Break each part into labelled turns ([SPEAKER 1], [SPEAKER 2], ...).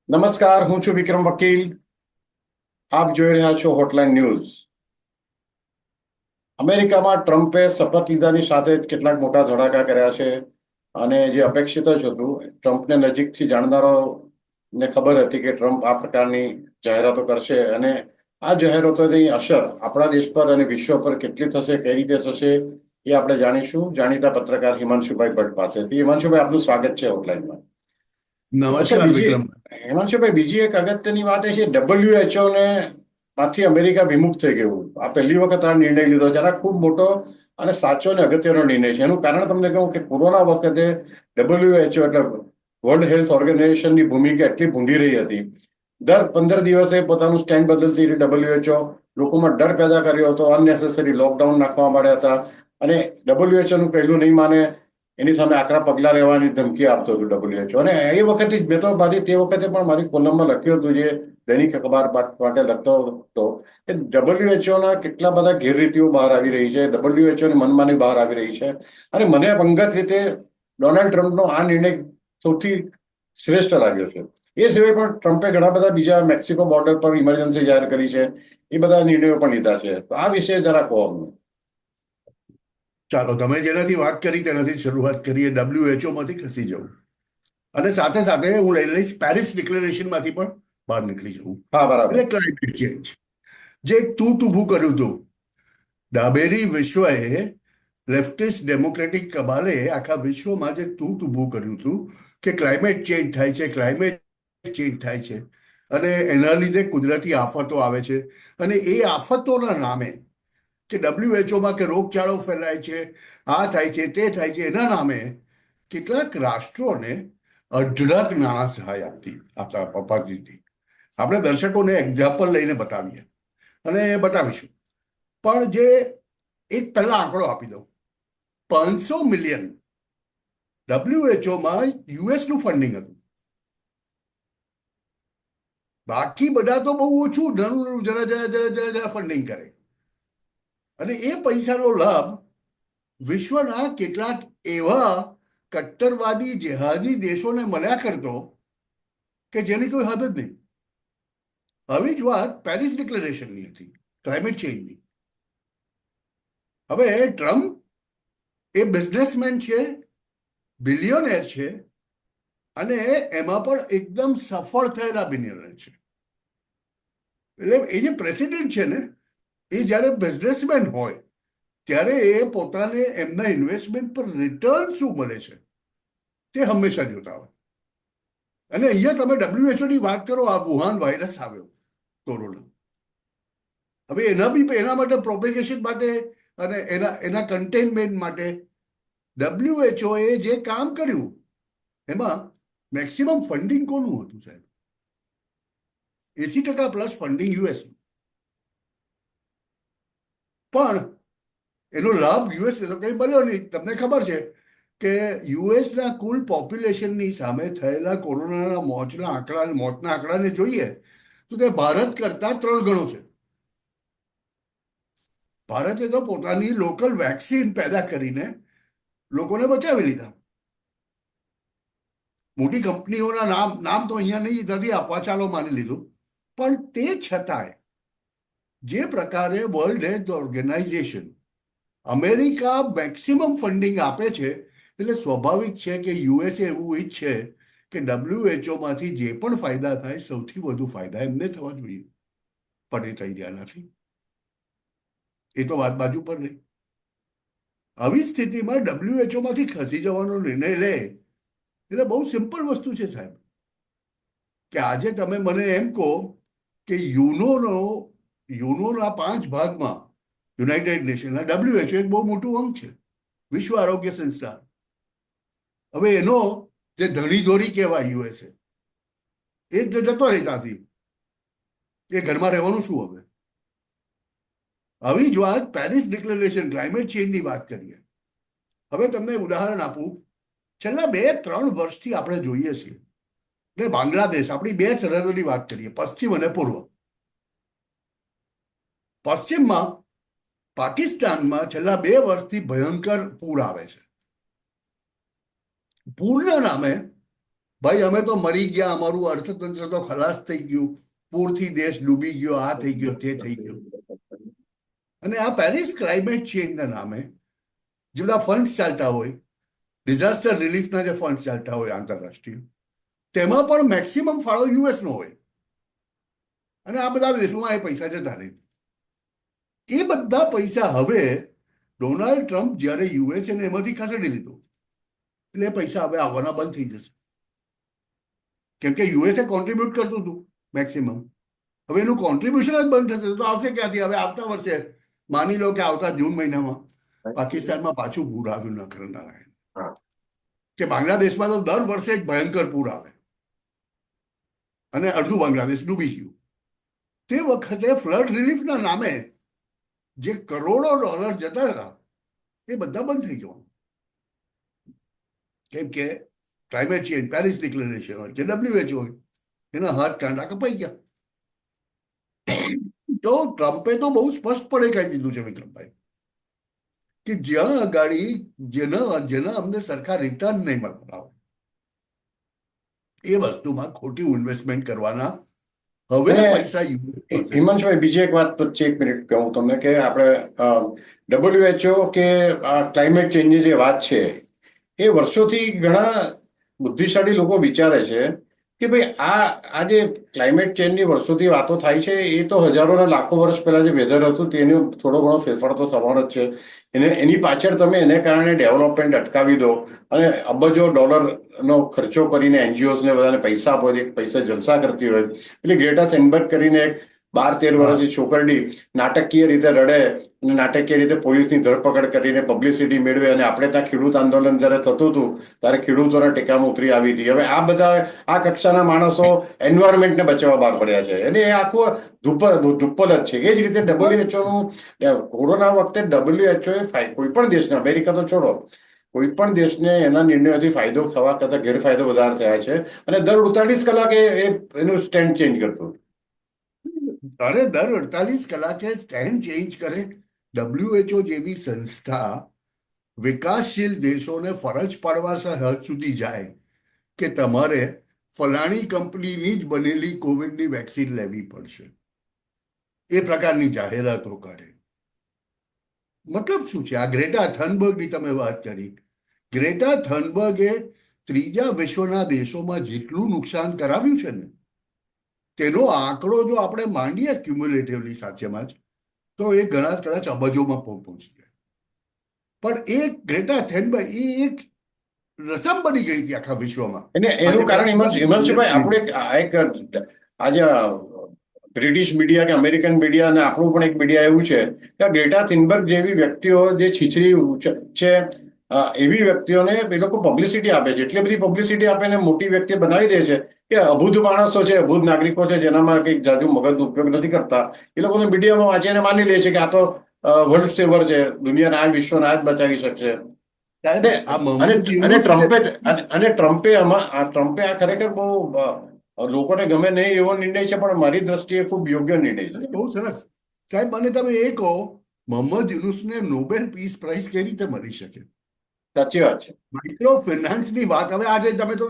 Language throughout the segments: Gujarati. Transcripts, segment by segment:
[SPEAKER 1] નમસ્કાર, હું છું વિક્રમ વકીલ. આપ જોઈ રહ્યા છો હોટલાઇન ન્યૂઝ. અમેરિકામાં ટ્રમ્પે શપથ લીધાની સાથે જ કેટલાક મોટા ધડાકા કર્યા છે અને જે અપેક્ષિત જ હતું, ટ્રમ્પને નજીકથી જાણનારોને ખબર હતી કે ટ્રમ્પ આ પ્રકારની જાહેરાતો કરશે અને આ જાહેરાતોની અસર આપણા દેશ પર અને વિશ્વ પર કેટલી થશે, કઈ રીતે થશે, એ આપણે જાણીશું જાણીતા પત્રકાર હિમાંશુભાઈ ભટ્ટ પાસેથી. હિમાંશુભાઈ, આપનું સ્વાગત છે હોટલાઇનમાં. અચ્છા,
[SPEAKER 2] નમસ્કાર વિક્રમ.
[SPEAKER 1] હિમાંશુભાઈ, બીજી એક અગત્યની વાત એ છે, WHO ને માંથી અમેરિકા વિમુખ થઈ ગયું. આ પહેલી વખત આ નિર્ણય લીધો છે. આ ખૂબ મોટો અને સાચો અને અગત્યનો નિર્ણય છે. એનું કારણ તમને કહું કે કોરોના વખતે WHO એટલે વર્લ્ડ હેલ્થ ઓર્ગેનાઇઝેશનની ભૂમિકા એટલી ભૂંડી રહી હતી. દર 15 દિવસે પોતાનું સ્ટેન્ડ બદલતી WHO લોકોમાં ડર પેદા કર્યો હતો. અનનેસેસરી લોકડાઉન નાખવા માંડ્યા હતા અને WHO નું પહેલું નહીં માને એની સામે આકરા પગલા લેવાની ધમકી આપતો હતું WHO. અને એ વખતે મેં તો તે વખતે પણ મારી કોલમમાં લખ્યું હતું, જે દૈનિક અખબાર માટે લખતો હતો, કે WHO ના કેટલા બધા ગેરરીતિઓ બહાર આવી રહી છે, WHO ની મનમાની બહાર આવી રહી છે. અને મને અંગત રીતે ડોનાલ્ડ ટ્રમ્પનો આ નિર્ણય સૌથી શ્રેષ્ઠ લાગ્યો છે. એ સિવાય પણ ટ્રમ્પે ઘણા બધા બીજા મેક્સિકો બોર્ડર પર ઇમરજન્સી જાહેર કરી છે. એ બધા નિર્ણયો પણ લીધા છે. તો આ વિશે જરા કહો અમને.
[SPEAKER 2] ચાલો, તમે જેનાથી વાત કરી તેનાથી શરૂઆત કરીએ. WHO માંથી ખસી જવું અને સાથે સાથે હું લઈ લઈશ પેરિસ ડિક્લેરેશન માંથી પણ બહાર નીકળી જવું.
[SPEAKER 1] હા, બરાબર.
[SPEAKER 2] એટલે ક્લાઇમેટ ચેન્જ જે તૂટ ઊભું કર્યું હતું, ડાબેરી વિશ્વએ, લેફ્ટિસ્ટ ડેમોક્રેટિક કબાલે આખા વિશ્વમાં જે તૂટ ઊભું કર્યું હતું કે ક્લાઇમેટ ચેન્જ થાય છે, ક્લાઇમેટ ચેન્જ થાય છે અને એના લીધે કુદરતી આફતો આવે છે અને એ આફતોના નામે કે WHO કે રોગચાળો ફેલાય છે, આ થાય છે, તે થાય છે, એના નામે કેટલાક રાષ્ટ્રોને અઢળક નાણાં સહાય અપાતી હતી. આપણે દર્શકોને એક્ઝામ્પલ લઈને બતાવીએ અને બતાવીશું. પણ જે એક પહેલા આંકડો આપી દઉં, 500 મિલિયન WHO યુએસનું ફંડિંગ હતું. બાકી બધા તો બહુ ઓછું, નાનું જરા જરા જરા જરા જરા ફંડિંગ કરે અને એ પૈસાનો લાભ વિશ્વના કેટલાક એવા કટ્ટરવાદી જેહાદી દેશોને મળ્યા કરતો કે જેની કોઈ હદ જ નહીં. આવી જ વાત પેરિસ ડિક્લેરેશનની હતી, ક્લાઇમેટ ચેન્જની. હવે ટ્રમ્પ એ બિઝનેસમેન છે, બિલિયોનેર છે અને એમાં પણ એકદમ સફળ થયેલા બિલિયોનેર છે. એટલે એ જે પ્રેસિડેન્ટ છે ને, એ જ્યારે બિઝનેસમેન હોય ત્યારે એ પોતાને એમના ઇન્વેસ્ટમેન્ટ પર રિટર્ન શું મળે છે તે હંમેશા જોતા હોય. અને અહીંયા તમે WHO ની વાત કરો, આ વુહાન વાયરસ આવ્યો, કોરોના. હવે એના માટે પ્રોપેગેશન માટે અને એના કન્ટેનમેન્ટ માટે WHO એ જે કામ કર્યું એમાં મેક્સિમમ ફંડિંગ કોનું હતું સાહેબ? 80% પ્લસ ફંડિંગ યુએસ. પણ એનો લાભ યુએસ તો કંઈ મળ્યો નહીં. તમને ખબર છે કે યુએસના કુલ પોપ્યુલેશનની સામે થયેલા કોરોનાના મોતના આંકડાને જોઈએ તો તે ભારત કરતા 3 ગણો છે. ભારતે તો પોતાની લોકલ વેક્સિન પેદા કરીને લોકોને બચાવી લીધા. મોટી કંપનીઓના નામ તો અહીંયા નહીં નથી આપવા, ચાલો માની લીધું. પણ તે છતાંય જે પ્રકારે world health organization America maximum funding આપે છે, એટલે સ્વાભાવિક છે કે યુએસએ એવું ઈચ્છે કે WHO માંથી જે પણ ફાયદા થાય, સૌથી વધુ ફાયદા એમને થવા જોઈએ. પણ એ થઈ રહ્યા નથી. એ તો વાત બાજુ પર રહી. આવી સ્થિતિમાં WHO માંથી ખસી જવાનો નિર્ણય લે એટલે બહુ સિમ્પલ વસ્તુ છે સાહેબ. કે આજે તમે મને એમ કહો કે યુનોના 5 ભાગમાં યુનાઇટેડ નેશનના WHO એક બહુ મોટું અંગ છે, વિશ્વ આરોગ્ય સંસ્થા. હવે એનો જે ધણીધોરી કહેવાય યુએસએ, એ જ જતો રહે ત્યાંથી, એ ઘરમાં રહેવાનું શું? હવે આવી જ વાત પેરિસ ડિક્લેરેશન ક્લાઇમેટ ચેન્જની વાત કરીએ. હવે તમને ઉદાહરણ આપું, છેલ્લા 2-3 વર્ષથી આપણે જોઈએ છીએ, એટલે બાંગ્લાદેશ, આપણી 2 સરહદોની વાત કરીએ, પશ્ચિમ અને પૂર્વ. પશ્ચિમમાં પાકિસ્તાનમાં છેલ્લા 2 વર્ષથી ભયંકર પૂર આવે છે. પૂરના નામે ભાઈ અમે તો મરી ગયા, અમારું અર્થતંત્ર તો ખલાસ થઈ ગયું, પૂરથી દેશ ડૂબી ગયો, આ થઈ ગયો, તે થઈ ગયો. અને આ પેરિસ ક્લાઇમેટ ચેન્જના નામે જે બધા ફંડ ચાલતા હોય, ડિઝાસ્ટર રિલીફના જે ફંડ ચાલતા હોય આંતરરાષ્ટ્રીય, તેમાં પણ મેક્સિમમ ફાળો યુએસનો હોય. અને આ બધા દેશોમાં એ પૈસા જતા રહે. એ બધા પૈસા હવે ડોનાલ્ડ ટ્રમ્પ જ્યારે યુએસએને એમાંથી ખસેડી લીધો, એટલે એ પૈસા હવે આવવાના બંધ થઈ જશે. કેમ કે યુએસએ કોન્ટ્રીબ્યુટ કરતું હતું મેક્સિમમ. હવે એનું કોન્ટ્રીબ્યુશન જ બંધ થશે તો આવશે ક્યાંથી? હવે આવતા વર્ષે માની લો કે આવતા જૂન મહિનામાં પાકિસ્તાનમાં પાછું પૂર આવ્યું, ન નારાયણ, કે બાંગ્લાદેશમાં તો દર વર્ષે એક ભયંકર પૂર આવે અને અડધું બાંગ્લાદેશ ડૂબી ગયું. તે વખતે ફ્લડ રિલીફના નામે જે કરોડો ડોલર જતા હતા એ બધા બંધ થઈ જવાનું. કેમ કે ક્લાઇમેટ ચેન્જ, પેરિસ ડિક્લેરેશન હોય કે WHO હોય, એના હાથ કાંડા કપાઈ ગયા. તો ટ્રમ્પે તો બહુ સ્પષ્ટપણે કહી દીધું છે વિક્રમભાઈ કે જ્યાં આગાડી જેના અમને સરકાર રિટર્ન નહીં મળવાના એ વસ્તુમાં ખોટી ઇન્વેસ્ટમેન્ટ કરવાના હવે પૈસા.
[SPEAKER 1] હિમાંશુભાઈ, બીજી એક વાત વચ્ચે 1 મિનિટ કહું તમને કે આપણે WHO કે આ ક્લાઇમેટ ચેન્જની જે વાત છે એ વર્ષોથી ઘણા બુદ્ધિશાળી લોકો વિચારે છે કે ભાઈ આ જે ક્લાઇમેટ ચેન્જની વર્ષોથી વાતો થાય છે એ તો હજારો ને લાખો વર્ષ પહેલા જે વેધર હતું તેનો થોડો ઘણો ફેરફાર તો થવાનો જ છે. એની પાછળ તમે એને કારણે ડેવલપમેન્ટ અટકાવી દો અને અબજો ડોલરનો ખર્ચો કરીને એનજીઓને બધાને પૈસા આપો, પૈસા જલસા કરતી હોય. એટલે ગ્રેટા થેનબર્ગ કરીને એક 12-13 વર્ષની છોકરડી નાટકીય રીતે રડે અને નાટકીય રીતે પોલીસની ધરપકડ કરીને પબ્લિસિટી મેળવે અને આપણે ત્યાં ખેડૂત આંદોલન જયારે થતું હતું ત્યારે ખેડૂતોના ટેકામાં ઉતરી આવી હતી. હવે આ બધા આ કક્ષાના માણસો એન્વાયરમેન્ટને બચાવવા બહાર પડ્યા છે અને એ આખું ધુપ્પલ જ છે. એ જ રીતે WHO નું કોરોના વખતે WHO કોઈ પણ દેશને, અમેરિકા તો છોડો, કોઈ પણ દેશને એના નિર્ણયોથી ફાયદો થવા કરતા ગેરફાયદો વધારે થયા છે અને દર 48 કલાકે એનું સ્ટેન્ડ ચેન્જ કરતું.
[SPEAKER 2] અરે દર 48 કલાકે સ્ટેન્ડ ચેન્જ કરે. WHO જેવી સંસ્થા વિકાસશીલ દેશોને ફરજ પાડવા હદ સુધી જાય કે તમારે ફલાણી કંપનીની જ બનેલી કોવિડની વેક્સિન લેવી પડશે, એ પ્રકારની જાહેરાતો કરે. મતલબ શું છે? આ ગ્રેટા થનબર્ગની તમે વાત કરી. ગ્રેટા થનબર્ગે ત્રીજા વિશ્વના દેશોમાં જેટલું નુકસાન કરાવ્યું છે ને તેનો આંકડો જો આપણે માંડીએ ક્યુમ્યુલેટિવલી સાચેમાં જ તો એ ઘણા કદાચ અબજોમાં પહોંચી જાય. પણ એ ગ્રેટા થેનબર્ગ એ એક રસમ બની ગઈ હતી આખા વિશ્વમાં.
[SPEAKER 1] એનું કારણ હિમાંશુભાઈ આપણે એક આજે બ્રિટિશ મીડિયા કે અમેરિકન મીડિયા અને આપણું પણ એક મીડિયા એવું છે કે ગ્રેટા થિનબર્ગ જેવી વ્યક્તિઓ જે છીછરી છે એવી વ્યક્તિઓને એ લોકો પબ્લિસિટી આપે છે. એટલી બધી પબ્લિસિટી આપે ને મોટી વ્યક્તિ બનાવી દે છે કે અભૂત માણસો છે, અભૂત નાગરિકો છે જેનામાં કંઈક જાજુ મગજનો ઉપયોગ નથી કરતા, એ લોકોને મીડિયામાં વાંચીને માની લે છે કે આ તો વર્લ્ડ સેવર છે, દુનિયાના આ વિશ્વના આ જ બચાવી શકશે. ટ્રમ્પે આ ખરેખર બહુ લોકોને ગમે નહીં એવો નિર્ણય છે પણ મારી દ્રષ્ટિએ ખૂબ યોગ્ય નિર્ણય છે.
[SPEAKER 2] બહુ સરસ સાહેબ. મને તમે એ કહો, મોહમ્મદ યુનુસને નોબેલ પીસ પ્રાઇઝ કેવી રીતે મળી શકે?
[SPEAKER 1] સાચી વાત છે.
[SPEAKER 2] માઇક્રો ફિનાન્સની વાત. હવે આજે તમે તો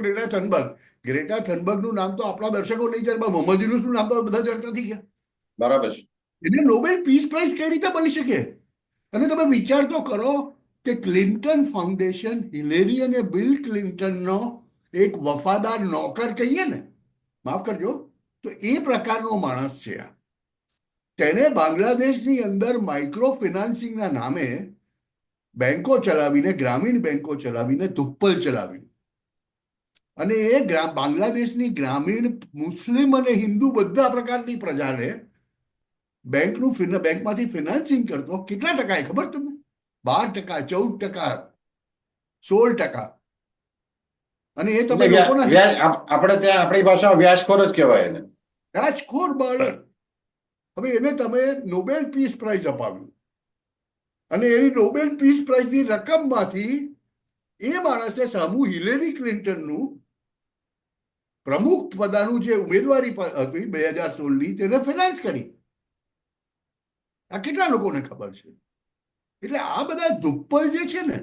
[SPEAKER 2] ગ્રેટા થનબર્ગનું નામ તો આપણા દર્શકો નહીં જાણે, પણ મોહમ્મદ યુનુસનું નામ તો બધા જાણતા થઈ ગયા.
[SPEAKER 1] બરાબર છે.
[SPEAKER 2] એને નોબેલ પીસ પ્રાઇઝ કેવી રીતે મળી શકે? અને તમે વિચાર તો કરો કે ક્લિન્ટન ફાઉન્ડેશન હિલેરી અને બિલ ક્લિન્ટનનો એક વફાદાર નોકર કહીએ ને, માફ કરજો, તો એ પ્રકારનો માણસ છે આ. તેને બાંગ્લાદેશની અંદર માઇક્રો ફિનાન્સિંગના નામે બેંકો ચલાવીને, ગ્રામીણ બેંકો ચલાવીને ધુપ્પલ ચલાવ્યું. અને એ બાંગ્લાદેશની ગ્રામીણ મુસ્લિમ અને હિન્દુ બધા પ્રકારની પ્રજાને બેંકમાંથી ફિનાન્સિંગ કરતો. કેટલા ટકા ખબર તમને? 12%, 14%, 16%. અને એ તમે
[SPEAKER 1] આપણે ત્યાં આપણી ભાષા વ્યાજખોર જ કહેવાય એને.
[SPEAKER 2] વ્યાજખોર માણસ. હવે એને તમે નોબેલ પીસ પ્રાઇઝ અપાવ્યું અને એની નોબેલ પીસ પ્રાઇઝની રકમમાંથી એ માણસે સામું હિલેરી ક્લિન્ટનનું પ્રમુખ પદાનું જે ઉમેદવારી હતી 2016ની તેને ફિનાન્સ કરી. આ કેટલા લોકોને ખબર છે? એટલે આ બધા ધુપ્પલ જે છે ને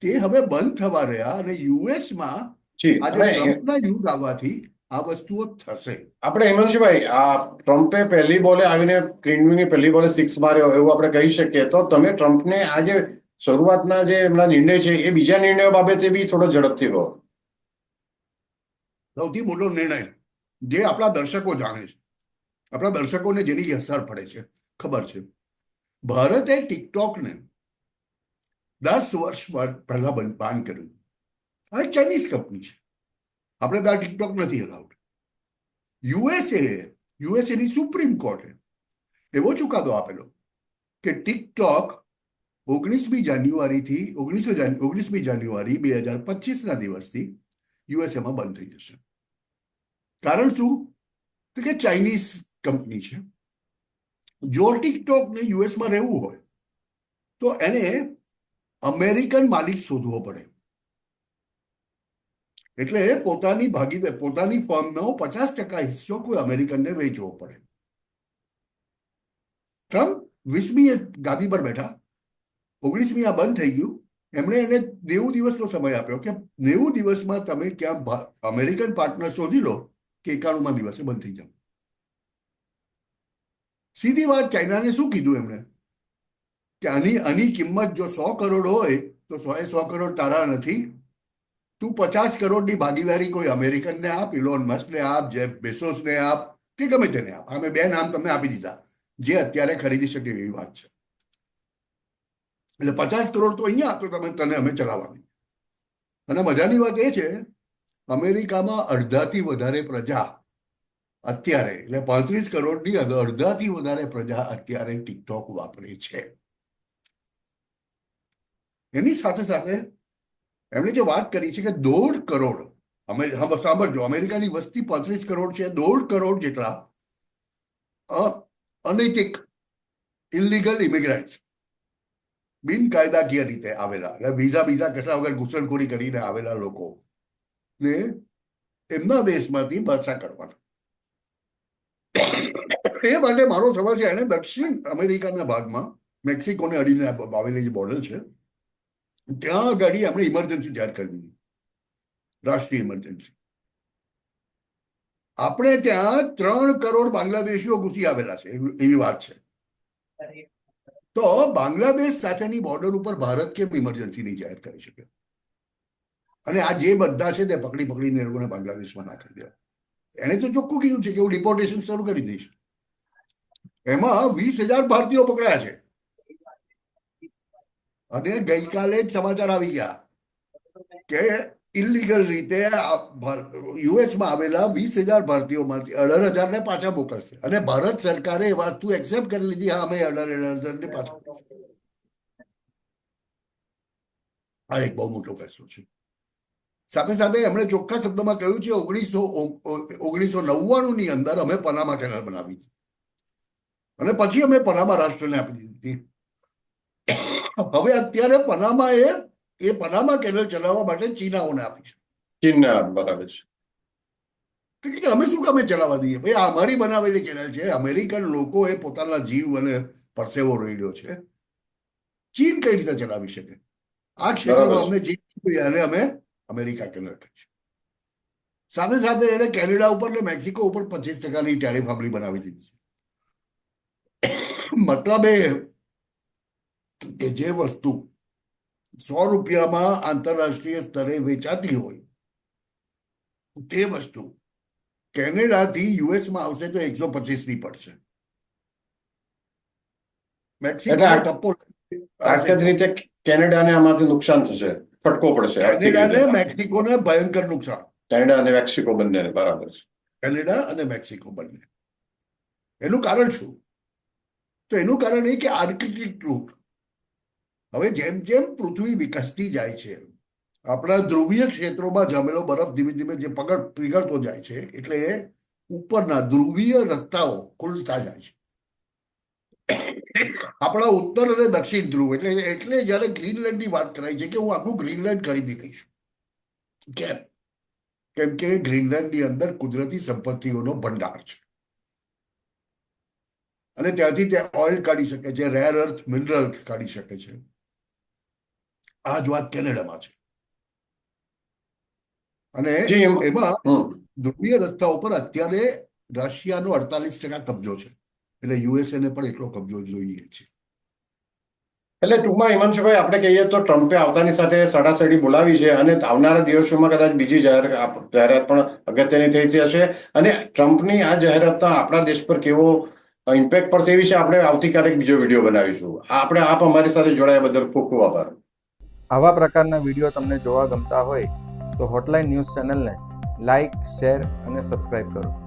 [SPEAKER 2] તે હવે બંધ થવા રહ્યા. અને યુએસમાં
[SPEAKER 1] જી
[SPEAKER 2] આજે
[SPEAKER 1] અને
[SPEAKER 2] ટ્રમ્પના યુગ આવવાથી આ વસ્તુઓ થશે.
[SPEAKER 1] આપણે હિમાંશુભાઈ, આ ટ્રમ્પે પહેલી બોલે આવીને ક્લિનની પહેલી બોલે સિક્સ માર્યો એવું આપણે કહી શકીએ, તો તમે ટ્રમ્પને આ જે શરૂઆતના જે એમના નિર્ણય છે એ બીજા નિર્ણયો બાબતે બી થોડો ઝડપથી કહો.
[SPEAKER 2] સૌથી મોટો નિર્ણય જે આપણા દર્શકો જાણે છે, આપણા દર્શકોને જેની અસર પડે છે, ખબર છે, ભારતે ટિકટોકને 10 વર્ષ પહેલા બાન કર્યું. આ એક ચાઇનીઝ કંપની છે, આપણે ત્યાં ટિકટોક નથી અલાઉડ. યુએસએની સુપ્રીમ કોર્ટે એવો ચુકાદો આપેલો કે ટિકટોક 19મી જાન્યુઆરી 2025ના દિવસથી યુએસએમાં બંધ થઈ જશે. કારણ શું? તો કે ચાઇનીઝ કંપની છે. જો ટિકટોકને યુએસમાં રહેવું હોય તો એને અમેરિકન માલિક શોધવો પડે. એટલે પોતાની ફર્મનો 50% હિસ્સો કોઈ અમેરિકનને વેચવો પડે. ટ્રમ્પ 20મી ગાદી પર બેઠા, 19મી આ બંધ થઈ ગયું. એમણે એને 90 દિવસનો સમય આપ્યો કે 90 દિવસમાં તમે ક્યાં અમેરિકન પાર્ટનર શોધી લો કે 91મા દિવસે બંધ થઈ જાવ. સીધી વાત, ચાઇનાને શું કીધું એમણે કે આની કિંમત જો 100 કરોડ હોય તો 100 કરોડ તારા નથી. તું 50 કરોડની ભાગીદારી કોઈ અમેરિકનને આપ, ઇલોન મસ્કને આપ, જેફ બેસોસને આપ, કે ગમે તેને આપ. અમે 2 નામ તમને આપી દીધા જે અત્યારે ખરીદી શકે એવી વાત છે. એટલે 50 કરોડ તો અહીંયા તો તને અમે ચલાવવાની. અને મજાની વાત એ છે, અમેરિકામાં અડધાથી વધારે પ્રજા અત્યારે, એટલે 35 કરોડની અડધાથી વધારે પ્રજા અત્યારે ટિકટોક વાપરે છે. એની સાથે સાથે એમણે જે વાત કરી છે કે 1.5 કરોડ, સાંભળજો, અમેરિકાની વસ્તી 35 કરોડ છે, 1.5 કરોડ જેટલા અનૈતિક ઇલીગલ ઇમિગ્રન્ટ્સ, બિનકાયદાકીય રીતે આવેલા, એટલે વિઝા કશા વગર ઘૂસણખોરી કરીને આવેલા લોકો ને એમના દેશમાંથી બરછા કરવાના. એ માટે મારો સવાલ છે, એને દક્ષિણ અમેરિકાના ભાગમાં મેક્સિકોને અડીને આવેલી જે બોર્ડર છે ત્યાં આગળ એમણે ઇમરજન્સી જાહેર કરી દીધી, રાષ્ટ્રીય ઇમરજન્સી. આપણે ત્યાં 3 કરોડ બાંગ્લાદેશીઓ ઘૂસી આવેલા છે એવી વાત છે. તો બાંગ્લાદેશ સાથેની બોર્ડર ઉપર ભારત કેમ ઇમરજન્સી નહીં જાહેર કરી શકે? અને આ જે બધા છે તે પકડીને એ લોકોને બાંગ્લાદેશમાં નાખી દેવા. એને તો ચોખ્ખું કીધું છે કે હું ડિપોર્ટેશન શરૂ કરી દઈશ. એમાં 20,000 ભારતીયો પકડાયા છે. અને ગઈકાલે જ સમાચાર આવી ગયા કે ઇલીગલ રીતે યુએસમાં આવેલા 20,000 ભારતીયોમાંથી 18,000ને પાછા મોકલશે. અને ભારત સરકારે એ વસ્તુ એક્સેપ્ટ કરી લીધી, હા અમે 18,000ને પાછા મોકલશું. આ એક બહુ મોટો ફેસલો છે. સાથે સાથે એમણે ચોખ્ખા શબ્દમાં કહ્યું છે 1999ની અંદર અમે પનામા કેનાલ બનાવી અને પછી અમે પનામા રાષ્ટ્રને આપી દીધી. હવે અત્યારે પનામા કેનાલ ચલાવવા માટે ચીનાઓને આપી છે.
[SPEAKER 1] ચીનના બરાબર છે.
[SPEAKER 2] અમે શું કામે ચલાવવા દઈએ ભાઈ? આ અમારી બનાવેલી કેનાલ છે. અમેરિકન લોકો એ પોતાના જીવ અને પરસેવો રેડ્યો છે. ચીન કઈ રીતે ચલાવી શકે? આ ક્ષેત્રમાં અમને જે અને અમે અમેરિકા કેનાલ કરીશું. સાથે સાથે એને કેનેડા ઉપર ને મેક્સિકો ઉપર 25%ની ટેરિફ હમણાં બનાવી દીધી છે. મતલબ એ કે જે વસ્તુ 100 રૂપિયામાં આંતરરાષ્ટ્રીય સ્તરે વેચાતી હોય તે વસ્તુ કેનેડાથી યુએસમાં આવશે તો 125ની પડશે. મેક્સિકો ટપ્પો
[SPEAKER 1] આર્થિક રીતે કેનેડાને આમાંથી નુકસાન થશે, ફટકો પડશે આર્થિક રીતે.
[SPEAKER 2] કેનેડાને મેક્સિકોને ભયંકર નુકસાન.
[SPEAKER 1] કેનેડા અને મેક્સિકો બંનેને બરાબર છે.
[SPEAKER 2] કેનેડા અને મેક્સિકો બંને. એનું કારણ શું? તો એનું કારણ એ કે આર્કટિક રૂટ. હવે જેમ જેમ પૃથ્વી વિકસતી જાય છે, આપણા ધ્રુવીય ક્ષેત્રોમાં જમેલો બરફ ધીમે ધીમે જે પીગળતો જાય છે, એટલે ઉપરના ધ્રુવીય રસ્તાઓ ખુલતા જાય છે. આપણા ઉત્તર અને દક્ષિણ ધ્રુવ, એટલે જયારે ગ્રીનલેન્ડની વાત કરાય છે કે હું આખું ગ્રીનલેન્ડ ખરીદી લઈશ. કેમ કે ગ્રીનલેન્ડની અંદર કુદરતી સંપત્તિઓનો ભંડાર છે અને ત્યાંથી તે ઓઇલ કાઢી શકે છે, રેર અર્થ મિનરલ કાઢી શકે છે. આ જ વાત કેનેડામાં છે. અને
[SPEAKER 1] જી
[SPEAKER 2] એમાં
[SPEAKER 1] હમ
[SPEAKER 2] ધ્રુવીય રસ્તાઓ પર અત્યારે રશિયાનો 48% કબજો છે, એટલે યુએસએ ને પણ એટલો કબજો જોઈએ છે.
[SPEAKER 1] એટલે ટૂંકમાં હિમાંશુભાઈ આપણે કહીએ તો ટ્રમ્પે આવતાની સાથે સડાસડી બોલાવી છે અને આવનારા દિવસોમાં કદાચ બીજી જાહેરાત પણ અગત્યની થઈ હશે. અને ટ્રમ્પની આ જાહેરાતનો આપણા દેશ પર કેવો ઇમ્પેક્ટ પડશે એ વિશે આપણે આવતીકાલે એક બીજો વિડીયો બનાવીશું. આપ અમારી સાથે જોડાયા બદલ ખૂબ ખૂબ આભાર.
[SPEAKER 3] આવા પ્રકારના વિડીયો તમને જોવા ગમતા હોય તો હોટલાઇન ન્યૂઝ ચેનલને લાઇક, શેર અને સબસ્ક્રાઇબ કરો.